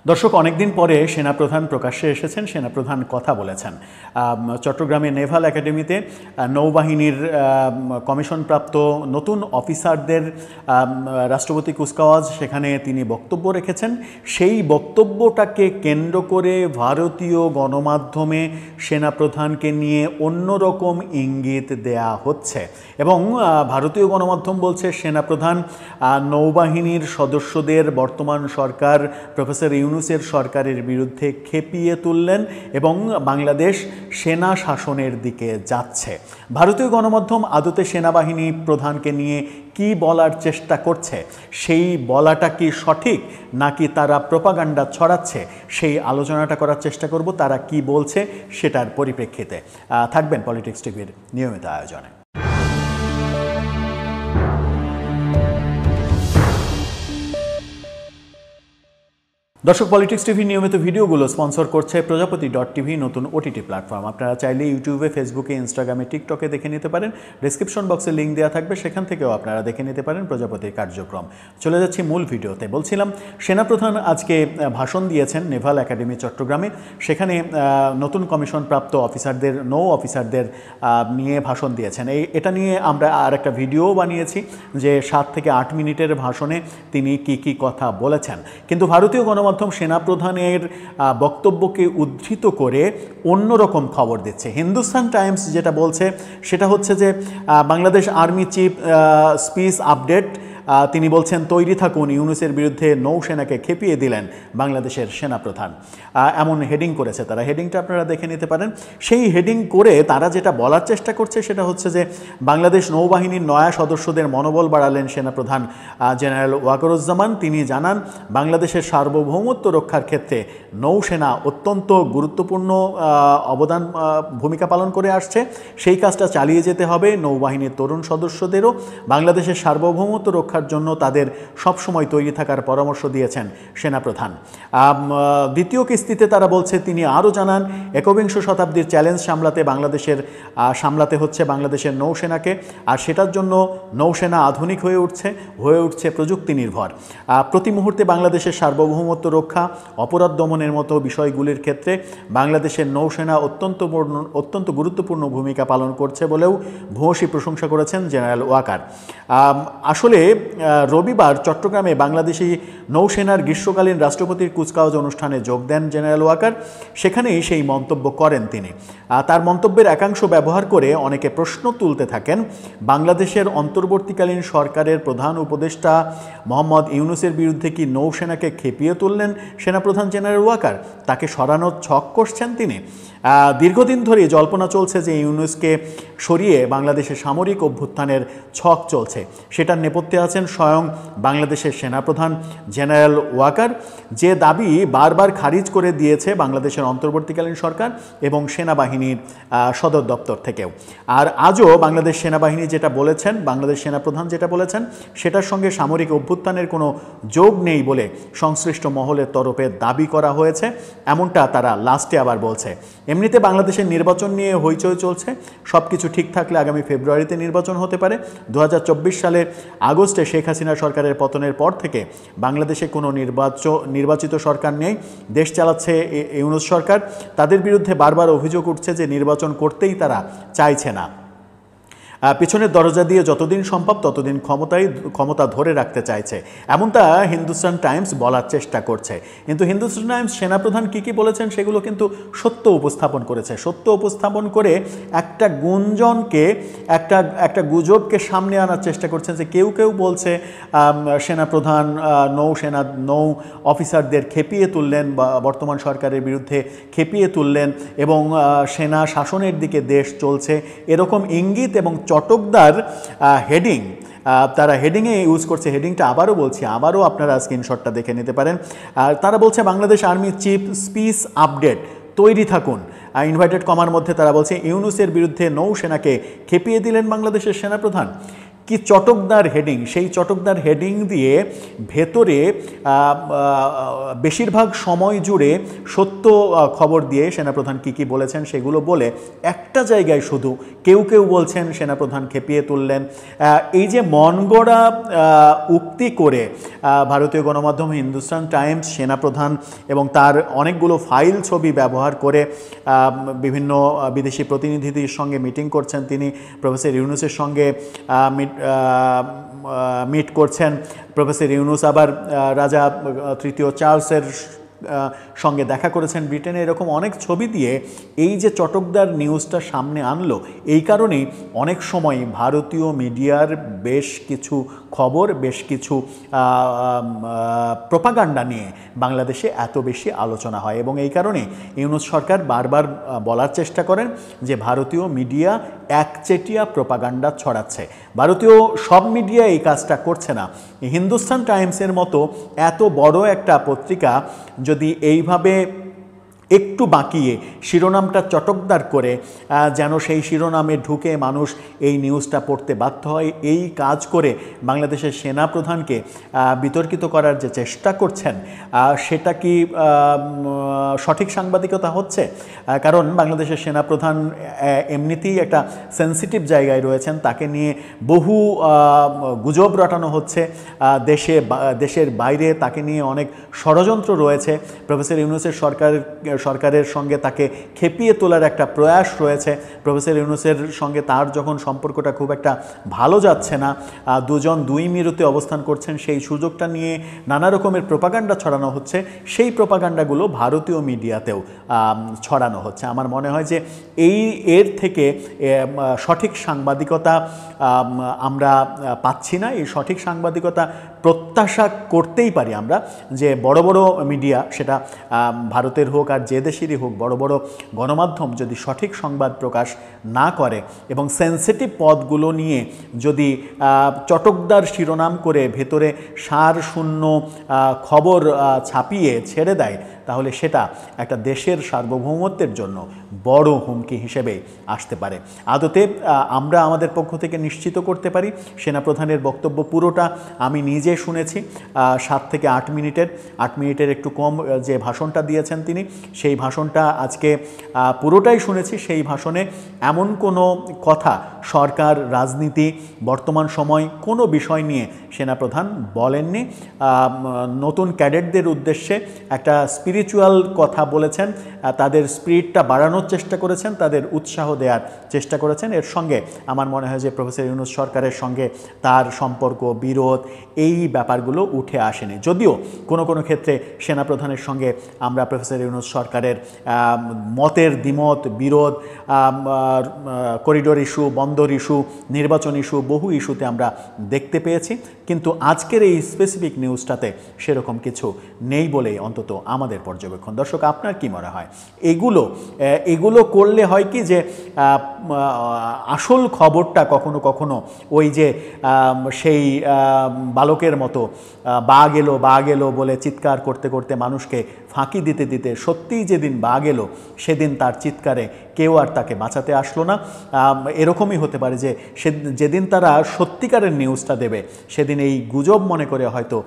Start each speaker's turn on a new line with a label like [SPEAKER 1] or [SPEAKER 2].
[SPEAKER 1] দর্শক, অনেকদিন পরে সেনাপ্রধান প্রকাশ্যে এসেছেন, সেনাপ্রধান কথা বলেছেন। চট্টগ্রামে নেভাল একাডেমিতে নৌবাহিনীর কমিশনপ্রাপ্ত নতুন অফিসারদের রাষ্ট্রপতি কুচকাওয়াজ, সেখানে তিনি বক্তব্য রেখেছেন। সেই বক্তব্যটাকে কেন্দ্র করে ভারতীয় গণমাধ্যমে সেনাপ্রধানকে নিয়ে অন্যরকম ইঙ্গিত দেয়া হচ্ছে এবং ভারতীয় গণমাধ্যম বলছে সেনাপ্রধান নৌবাহিনীর সদস্যদের বর্তমান সরকার প্রফেসর ইউনূসের সরকারের বিরুদ্ধে খেপিয়ে তুললেন এবং বাংলাদেশ সেনা শাসনের দিকে যাচ্ছে। ভারতীয় গণমাধ্যম আদতে সেনাবাহিনী প্রধানকে নিয়ে কি বলার চেষ্টা করছে, সেই বলাটা কি সঠিক নাকি তারা প্রোপাগান্ডা ছড়াচ্ছে, সেই আলোচনাটা করার চেষ্টা করব। তারা কি বলছে সেটার পরিপ্রেক্ষিতে থাকবেন পলিটিক্স টিভির নিয়মিত আয়োজনে। দর্শক, পলিটিক্স টিভি নিয়মিত ভিডিওগুলো স্পন্সর করছে প্রজাপতি.টিভি, নতুন ওটিটি প্ল্যাটফর্ম। আপনারা চাইলে ইউটিউবে, ফেসবুকে, ইনস্টাগ্রামে, টিকটকে দেখে নিতে পারেন। ডেসক্রিপশন বক্সে লিঙ্ক দেওয়া থাকবে, সেখান থেকেও আপনারা দেখে নিতে পারেন প্রজাপতির কার্যক্রম। চলে যাচ্ছি মূল ভিডিওতে। বলছিলাম, সেনাপ্রধান আজকে ভাষণ দিয়েছেন নেভাল একাডেমি চট্টগ্রামে। সেখানে নতুন কমিশনপ্রাপ্ত অফিসারদের, নৌ অফিসারদের নিয়ে ভাষণ দিয়েছেন। এটা নিয়ে আমরা আর একটা ভিডিও বানিয়েছি যে 7 থেকে 8 মিনিটের ভাষণে তিনি কি কথা বলেছেন। কিন্তু ভারতীয় গণমাধ্যম সেনাপ্রধানের বক্তব্যকে উদ্ধৃত করে অন্যরকম খবর দিচ্ছে। হিন্দুস্তান টাইমস যেটা বলছে সেটা হচ্ছে যে Bangladesh army chief speech update, তিনি বলছেন তৈরি থাকুন, ইউনূসের বিরুদ্ধে নৌসেনাকে খেপিয়ে দিলেন বাংলাদেশের সেনাপ্রধান। এমন হেডিং করেছে তারা। হেডিংটা আপনারা দেখে নিতে পারেন। সেই হেডিং করে তারা যেটা বলার চেষ্টা করছে সেটা হচ্ছে যে বাংলাদেশ নৌবাহিনীর নয়া সদস্যদের মনোবল বাড়ালেন সেনাপ্রধান জেনারেল ওয়াকারুজ্জামান। তিনি জানান, বাংলাদেশের সার্বভৌমত্ব রক্ষার ক্ষেত্রে নৌসেনা অত্যন্ত গুরুত্বপূর্ণ ভূমিকা পালন করে আসছে। সেই কাজটা চালিয়ে যেতে হবে। নৌবাহিনীর তরুণ সদস্যদেরও বাংলাদেশের সার্বভৌমত্ব রক্ষার জন্য তাদের সবসময় তৈরি থাকার পরামর্শ দিয়েছেন সেনাপ্রধান। দ্বিতীয় কিস্তিতে তারা বলছে, তিনি আরও জানান, একবিংশ শতাব্দীর চ্যালেঞ্জ সামলাতে হচ্ছে বাংলাদেশের নৌসেনাকে, আর সেটার জন্য নৌসেনা আধুনিক হয়ে উঠছে প্রযুক্তি নির্ভর। প্রতি মুহূর্তে বাংলাদেশের সার্বভৌমত্ব রক্ষা, অপরাধ দমনের মতো বিষয়গুলির ক্ষেত্রে বাংলাদেশের নৌসেনা অত্যন্ত গুরুত্বপূর্ণ ভূমিকা পালন করছে বলেও ভূয়সী প্রশংসা করেছেন জেনারেল ওয়াকার। আসলে রবিবার চট্টগ্রামে বাংলাদেশি নৌসেনার গ্রীষ্মকালীন রাষ্ট্রপতির কুচকাওয়াজ অনুষ্ঠানে যোগ দেন জেনারেল ওয়াকার। সেখানেই সেই মন্তব্য করেন তিনি। তার মন্তব্যের একাংশ ব্যবহার করে অনেকে প্রশ্ন তুলতে থাকেন, বাংলাদেশের অন্তর্বর্তীকালীন সরকারের প্রধান উপদেষ্টা মোহাম্মদ ইউনূসের বিরুদ্ধে কি নৌসেনাকে খেপিয়ে তুললেন সেনাপ্রধান জেনারেল ওয়াকার? তাকে সরানোর ছক কষছেন তিনি। দীর্ঘদিন ধরে জল্পনা চলছে যে ইউনূসকে সরিয়ে বাংলাদেশের সামরিক অভ্যুত্থানের ছক চলছে। সেটার নেপথ্যে আছেন স্বয়ং বাংলাদেশের সেনাপ্রধান জেনারেল ওয়াকার, যে দাবি বারবার খারিজ করে দিয়েছে বাংলাদেশের অন্তর্বর্তীকালীন সরকার এবং সেনাবাহিনীর সদর দপ্তর থেকেও। আর আজও বাংলাদেশ সেনাবাহিনী যেটা বলেছেন, বাংলাদেশ সেনাপ্রধান যেটা বলেছেন, সেটার সঙ্গে সামরিক অভ্যুত্থানের কোনো যোগ নেই বলে সংশ্লিষ্ট মহলের তরফে দাবি করা হয়েছে। এমনটা তারা লাস্টে আবার বলছে। এমনিতে বাংলাদেশের নির্বাচন নিয়ে হইচই চলছে। সব কিছু ঠিক থাকলে আগামী ফেব্রুয়ারিতে নির্বাচন হতে পারে। 2024 সালের আগস্টে শেখ হাসিনা সরকারের পতনের পর থেকে বাংলাদেশে কোনো নির্বাচিত সরকার নেই। দেশ চালাচ্ছে ইউনূস সরকার। তাদের বিরুদ্ধে বারবার অভিযোগ উঠছে যে নির্বাচন করতেই তারা চাইছে না। পিছনের দরজা দিয়ে যতদিন সম্ভব ততদিন ক্ষমতা ধরে রাখতে চাইছে, এমনটা হিন্দুস্তান টাইমস বলার চেষ্টা করছে। কিন্তু হিন্দুস্তান টাইমস সেনাপ্রধান কি বলেছেন সেগুলো কিন্তু সত্য উপস্থাপন করেছে। সত্য উপস্থাপন করে একটা গুঞ্জনকে, একটা গুজবকে সামনে আনার চেষ্টা করছেন যে কেউ বলছে সেনাপ্রধান নৌ অফিসারদের খেপিয়ে তুললেন, বা বর্তমান সরকারের বিরুদ্ধে খেপিয়ে তুললেন এবং সেনা শাসনের দিকে দেশ চলছে, এরকম ইঙ্গিত এবং চটকদার হেডিং তারা হেডিংয়ে ইউজ করছে। হেডিংটা আবারও আপনারা স্ক্রিনশটটা দেখে নিতে পারেন। তারা বলছে, Bangladesh army chief speech update, তৈরি থাকুন। ইনভার্টেড কমার মধ্যে তারা বলছে, ইউনূসের বিরুদ্ধে নৌসেনাকে খেপিয়ে দিলেন বাংলাদেশের সেনাপ্রধান। কি চটকদার হেডিং, সেই চটকদার হেডিং দিয়ে ভেতরে বেশিরভাগ সময় জুড়ে সত্য খবর দিয়ে সেনাপ্রধান কি বলেছেন সেগুলো বলে একটা জায়গায় শুধু কেউ কেউ বলছেন সেনাপ্রধান খেপিয়ে তুললেন। এই যে মনগড়া উক্তি করে ভারতীয় গণমাধ্যম হিন্দুস্তান টাইমস সেনাপ্রধান এবং তার অনেকগুলো ফাইল ছবি ব্যবহার করে বিভিন্ন বিদেশি প্রতিনিধিদের সঙ্গে মিটিং করছেন, তিনি প্রফেসর ইউনূসের সঙ্গে মিট করছেন, প্রফেসর ইউনূস আবার রাজা তৃতীয় চার্লসের সঙ্গে দেখা করেছেন ব্রিটেনে, এরকম অনেক ছবি দিয়ে এই যে চটকদার নিউজটা সামনে আনলো, এই কারণেই অনেক সময় ভারতীয় মিডিয়ার বেশ কিছু খবর, বেশ কিছু প্রোপাগান্ডা নিয়ে বাংলাদেশে এত বেশি আলোচনা হয়। এবং এই কারণে ইউনূস সরকার বারবার বলার চেষ্টা করেন যে ভারতীয় মিডিয়া একচেটিয়া প্রোপাগান্ডা ছড়াচ্ছে। ভারতীয় সব মিডিয়া এই কাজটা করছে না। হিন্দুস্তান টাইমসের মতো এত বড় একটা পত্রিকা যদি এইভাবে একটু বাঁকিয়ে শিরোনামটা চটকদার করে যেন সেই শিরোনামে ঢুকে মানুষ এই নিউজটা পড়তে বাধ্য হয়, এই কাজ করে বাংলাদেশের সেনাপ্রধানকে বিতর্কিত করার যে চেষ্টা করছেন সেটা কি সঠিক সাংবাদিকতা হচ্ছে? কারণ বাংলাদেশের সেনাপ্রধান এমনিতেই একটা সেন্সিটিভ জায়গায় রয়েছেন, তাকে নিয়ে বহু গুজব রটানো হচ্ছে দেশের বাইরে, তাকে নিয়ে অনেক ষড়যন্ত্র রয়েছে। প্রফেসর ইউনূসের সরকারের সঙ্গে তাকে খেপিয়ে তোলার একটা প্রয়াস রয়েছে। প্রফেসর ইউনূসের সঙ্গে তার যখন সম্পর্কটা খুব একটা ভালো যাচ্ছে না, দুজন দুই মেরুতে অবস্থান করছেন, সেই সুযোগটা নিয়ে নানা রকমের প্রোপাগান্ডা ছড়ানো হচ্ছে। সেই প্রোপাগান্ডাগুলো ভারতীয় মিডিয়াতেও ছড়ানো হচ্ছে। আমার মনে হয় যে এর থেকে সঠিক সাংবাদিকতা আমরা পাচ্ছি না। এই সঠিক সাংবাদিকতা প্রত্যাশা করতেই পারি আমরা যে বড় বড় মিডিয়া, সেটা ভারতের হোক আর যে দেশেরই হোক, বড় বড় গণমাধ্যম যদি সঠিক সংবাদ প্রকাশ না করে এবং সেন্সিটিভ পদগুলো নিয়ে যদি চটকদার শিরোনাম করে ভেতরে সারশূন্য খবর ছাপিয়ে ছেড়ে দেয়, তাহলে সেটা একটা দেশের সার্বভৌমত্বের জন্য বড় হুমকি হিসেবে আসতে পারে। আদতে আমরা আমাদের পক্ষ থেকে নিশ্চিত করতে পারি, সেনাপ্রধানের বক্তব্য পুরোটা আমি নিজে শুনেছি, 7 থেকে 8 মিনিটের একটু কম যে ভাষণটা দিয়েছেন তিনি, সেই ভাষণটা আজকে পুরোটাই শুনেছি। সেই ভাষণে এমন কোনো কথা, সরকার, রাজনীতি, বর্তমান সময় কোনো বিষয় নিয়ে সেনাপ্রধান বলেননি। নতুন ক্যাডেটদের উদ্দেশ্যে একটা স্পিরিচুয়াল কথা বলেছেন, তাদের স্পিরিটটা বাড়ানোর চেষ্টা করেছেন, তাদের উৎসাহ দেওয়ার চেষ্টা করেছেন। এর সঙ্গে আমার মনে হয় যে প্রফেসর ইউনূস সরকারের সঙ্গে তার সম্পর্ক, বিরোধ, এই ব্যাপারগুলো উঠে আসেনি। যদিও কোনো কোনো ক্ষেত্রে সেনাপ্রধানের সঙ্গে আমরা প্রফেসর ইউনূস সরকারের মতের দ্বিমত, বিরোধ, করিডোর ইস্যু, বন্দর ইস্যু, নির্বাচন ইস্যু, বহু ইস্যুতে আমরা দেখতে পেয়েছি, কিন্তু আজকের এই স্পেসিফিক নিউজটাতে সেরকম কিছু নেই বলেই অন্তত আমাদের পর্যবেক্ষণ। দর্শক, আপনার কি মনে হয়? এগুলো করলে হয় কি যে আসল খবরটা কখনো কখনো ওই যে সেই বালকের মতো বাঘ এলো বলে চিৎকার করতে করতে মানুষকে ফাঁকি দিতে দিতে সত্যিই যেদিন বাঘ এলো সেদিন তার চিৎকারে কেউ আর তাকে বাঁচাতে আসলো না। এরকমই হতে পারে যে যেদিন তারা সত্যিকারের নিউজটা দেবে সেদিন এই গুজব মনে করে হয়তো